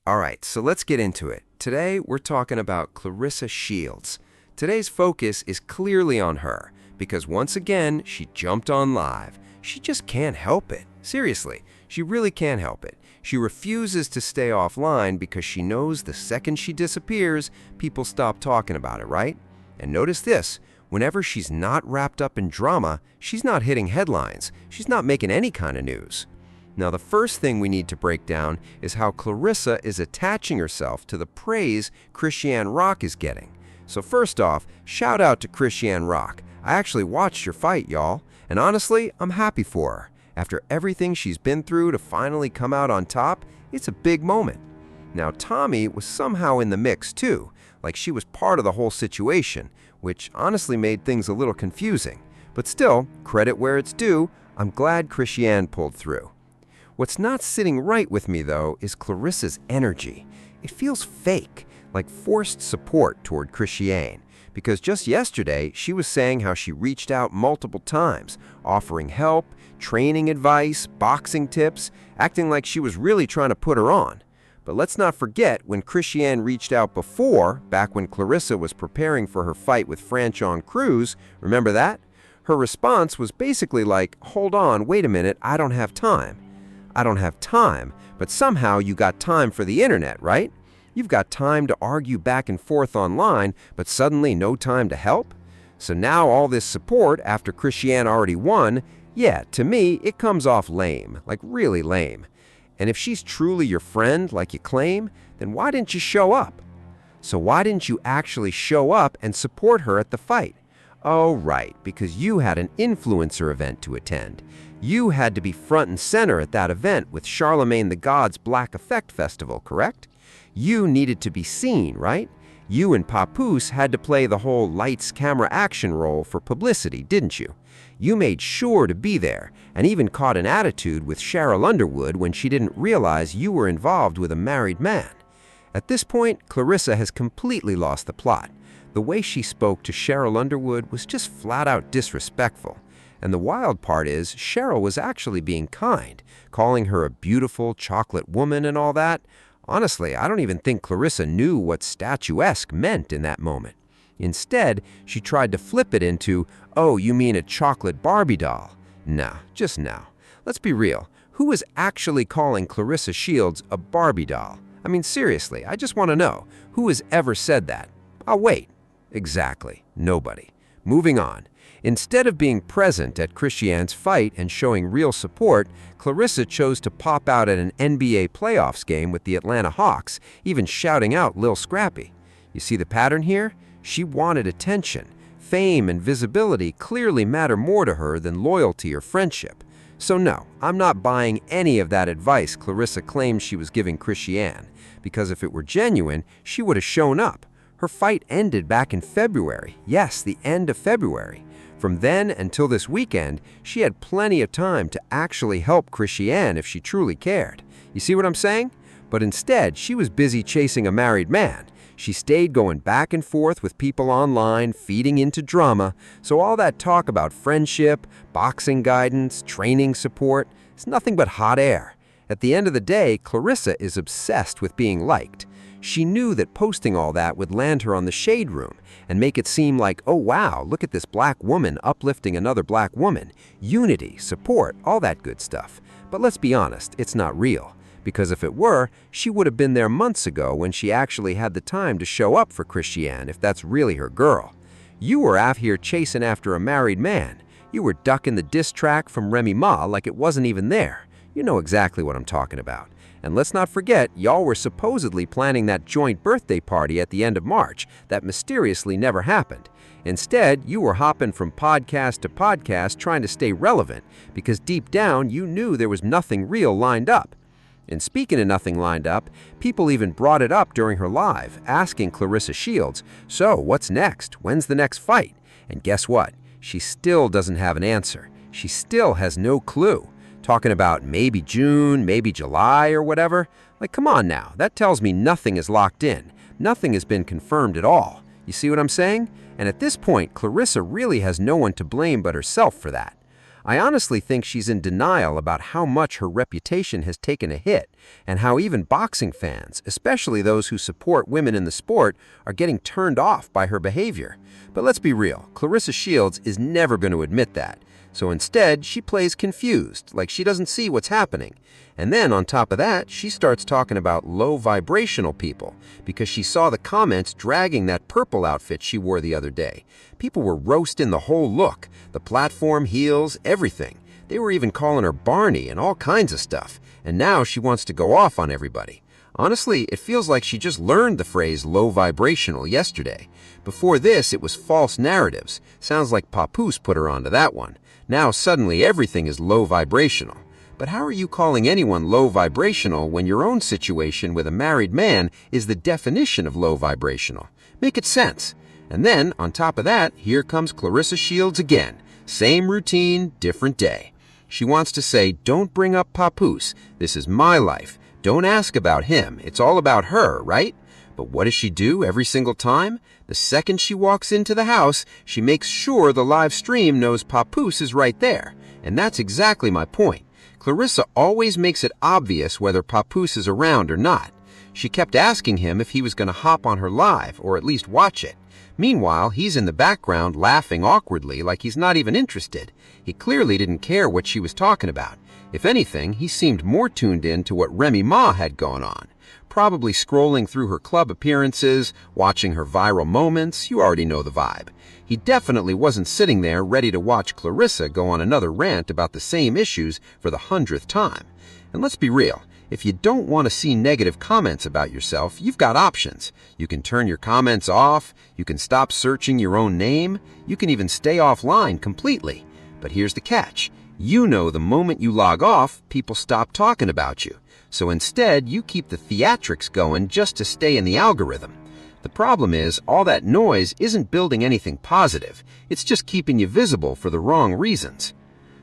All right, so let's get into it. Today, we're talking about Claressa Shields. Today's focus is clearly on her because once again, she jumped on live. She just can't help it. Seriously, she really can't help it. She refuses to stay offline because she knows the second she disappears, people stop talking about it, right? And notice this, whenever she's not wrapped up in drama, she's not hitting headlines. She's not making any kind of news. Now, the first thing we need to break down is how Claressa is attaching herself to the praise Chrisean Rock is getting. So first off, shout out to Chrisean Rock. I actually watched your fight, y'all, and honestly, I'm happy for her. After everything she's been through to finally come out on top, it's a big moment. Now, Tommy was somehow in the mix too, like she was part of the whole situation, which honestly made things a little confusing. But still, credit where it's due, I'm glad Chrisean pulled through. What's not sitting right with me, though, is Claressa's energy. It feels fake, like forced support toward Chrisean, because just yesterday, she was saying how she reached out multiple times, offering help, training advice, boxing tips, acting like she was really trying to put her on. But let's not forget when Chrisean reached out before, back when Claressa was preparing for her fight with Franchon Cruz, remember that? Her response was basically like, hold on, wait a minute, I don't have time. I don't have time, but somehow you got time for the internet, right? You've got time to argue back and forth online, but suddenly no time to help? So now all this support after Chrisean already won, yeah, to me, it comes off lame, like really lame. And if she's truly your friend, like you claim, then why didn't you show up? So why didn't you actually show up and support her at the fight? Oh, right, because you had an influencer event to attend. You had to be front and center at that event with Charlemagne the God's Black Effect Festival, correct? You needed to be seen, right? You and Papoose had to play the whole lights, camera, action role for publicity, didn't you? You made sure to be there, and even caught an attitude with Cheryl Underwood when she didn't realize you were involved with a married man. At this point, Claressa has completely lost the plot. The way she spoke to Cheryl Underwood was just flat out disrespectful. And the wild part is, Cheryl was actually being kind, calling her a beautiful chocolate woman and all that. Honestly, I don't even think Claressa knew what statuesque meant in that moment. Instead, she tried to flip it into, oh, you mean a chocolate Barbie doll? Nah, just now. Let's be real. Who is actually calling Claressa Shields a Barbie doll? I mean, seriously, I just want to know. Who has ever said that? I'll wait. Exactly. Nobody. Moving on. Instead of being present at Chrisean's fight and showing real support, Claressa chose to pop out at an NBA playoffs game with the Atlanta Hawks, even shouting out Lil Scrappy. You see the pattern here? She wanted attention. Fame and visibility clearly matter more to her than loyalty or friendship. So no, I'm not buying any of that advice Claressa claims she was giving Chrisean, because if it were genuine, she would have shown up. Her fight ended back in February. Yes, the end of February. From then until this weekend, she had plenty of time to actually help Chrisean if she truly cared. You see what I'm saying? But instead, she was busy chasing a married man. She stayed going back and forth with people online, feeding into drama, so all that talk about friendship, boxing guidance, training support, is nothing but hot air. At the end of the day, Claressa is obsessed with being liked. She knew that posting all that would land her on the shade room and make it seem like, oh wow, look at this black woman uplifting another black woman. Unity, support, all that good stuff. But let's be honest, it's not real. Because if it were, she would have been there months ago when she actually had the time to show up for Chrisean if that's really her girl. You were out here chasing after a married man. You were ducking the diss track from Remy Ma like it wasn't even there. You know exactly what I'm talking about. And let's not forget, y'all were supposedly planning that joint birthday party at the end of March that mysteriously never happened. Instead, you were hopping from podcast to podcast trying to stay relevant because deep down you knew there was nothing real lined up. And speaking of nothing lined up, people even brought it up during her live, asking Claressa Shields, so what's next? When's the next fight? And guess what? She still doesn't have an answer. She still has no clue. Talking about maybe June, maybe July or whatever. Like, come on now, that tells me nothing is locked in. Nothing has been confirmed at all. You see what I'm saying? And at this point, Claressa really has no one to blame but herself for that. I honestly think she's in denial about how much her reputation has taken a hit and how even boxing fans, especially those who support women in the sport, are getting turned off by her behavior. But let's be real, Claressa Shields is never going to admit that. So instead, she plays confused, like she doesn't see what's happening. And then on top of that, she starts talking about low vibrational people because she saw the comments dragging that purple outfit she wore the other day. People were roasting the whole look, the platform, heels, everything. They were even calling her Barney and all kinds of stuff. And now she wants to go off on everybody. Honestly, it feels like she just learned the phrase low vibrational yesterday. Before this, it was false narratives. Sounds like Papoose put her onto that one. Now suddenly everything is low vibrational. But how are you calling anyone low vibrational when your own situation with a married man is the definition of low vibrational? Make it sense. And then, on top of that, here comes Claressa Shields again. Same routine, different day. She wants to say, don't bring up Papoose. This is my life. Don't ask about him. It's all about her, right? But what does she do every single time? The second she walks into the house, she makes sure the live stream knows Papoose is right there. And that's exactly my point. Claressa always makes it obvious whether Papoose is around or not. She kept asking him if he was going to hop on her live, or at least watch it. Meanwhile, he's in the background laughing awkwardly like he's not even interested. He clearly didn't care what she was talking about. If anything, he seemed more tuned in to what Remy Ma had going on. Probably scrolling through her club appearances, watching her viral moments. You already know the vibe. He definitely wasn't sitting there ready to watch Claressa go on another rant about the same issues for the 100th time. And let's be real, if you don't want to see negative comments about yourself, you've got options. You can turn your comments off, you can stop searching your own name, you can even stay offline completely. But here's the catch. You know the moment you log off, people stop talking about you. So instead, you keep the theatrics going just to stay in the algorithm. The problem is, all that noise isn't building anything positive. It's just keeping you visible for the wrong reasons.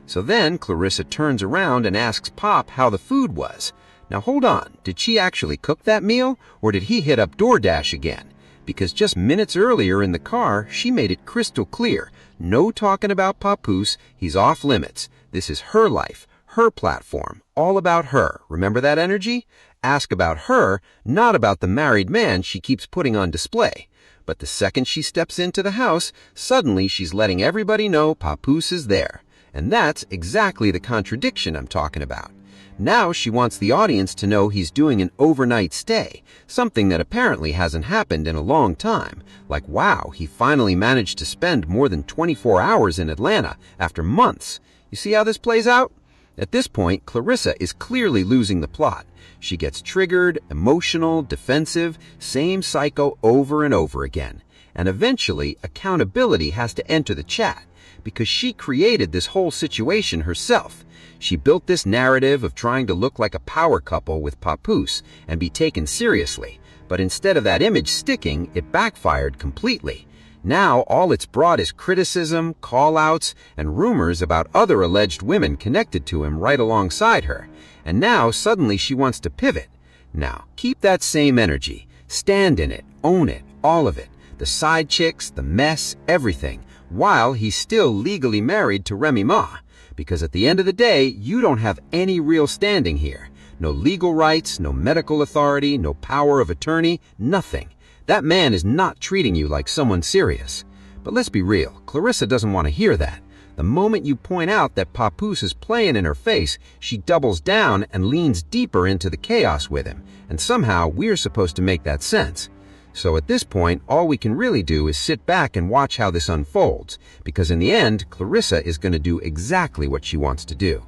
So then, Claressa turns around and asks Pop how the food was. Now hold on, did she actually cook that meal, or did he hit up DoorDash again? Because just minutes earlier in the car, she made it crystal clear. No talking about Papoose, he's off limits. This is her life, her platform, all about her. Remember that energy? Ask about her, not about the married man she keeps putting on display. But the second she steps into the house, suddenly she's letting everybody know Papoose is there. And that's exactly the contradiction I'm talking about. Now she wants the audience to know he's doing an overnight stay, something that apparently hasn't happened in a long time. Like, wow, he finally managed to spend more than 24 hours in Atlanta after months. You see how this plays out? At this point, Claressa is clearly losing the plot. She gets triggered, emotional, defensive, same cycle over and over again. And eventually, accountability has to enter the chat, because she created this whole situation herself. She built this narrative of trying to look like a power couple with Papoose and be taken seriously. But instead of that image sticking, it backfired completely. Now all it's brought is criticism, call-outs, and rumors about other alleged women connected to him right alongside her. And now suddenly she wants to pivot. Now, keep that same energy. Stand in it, own it, all of it. The side chicks, the mess, everything. While he's still legally married to Remy Ma. Because at the end of the day, you don't have any real standing here. No legal rights, no medical authority, no power of attorney, nothing. That man is not treating you like someone serious. But let's be real, Claressa doesn't want to hear that. The moment you point out that Papoose is playing in her face, she doubles down and leans deeper into the chaos with him. And somehow we're supposed to make that sense. So at this point, all we can really do is sit back and watch how this unfolds. Because in the end, Claressa is going to do exactly what she wants to do.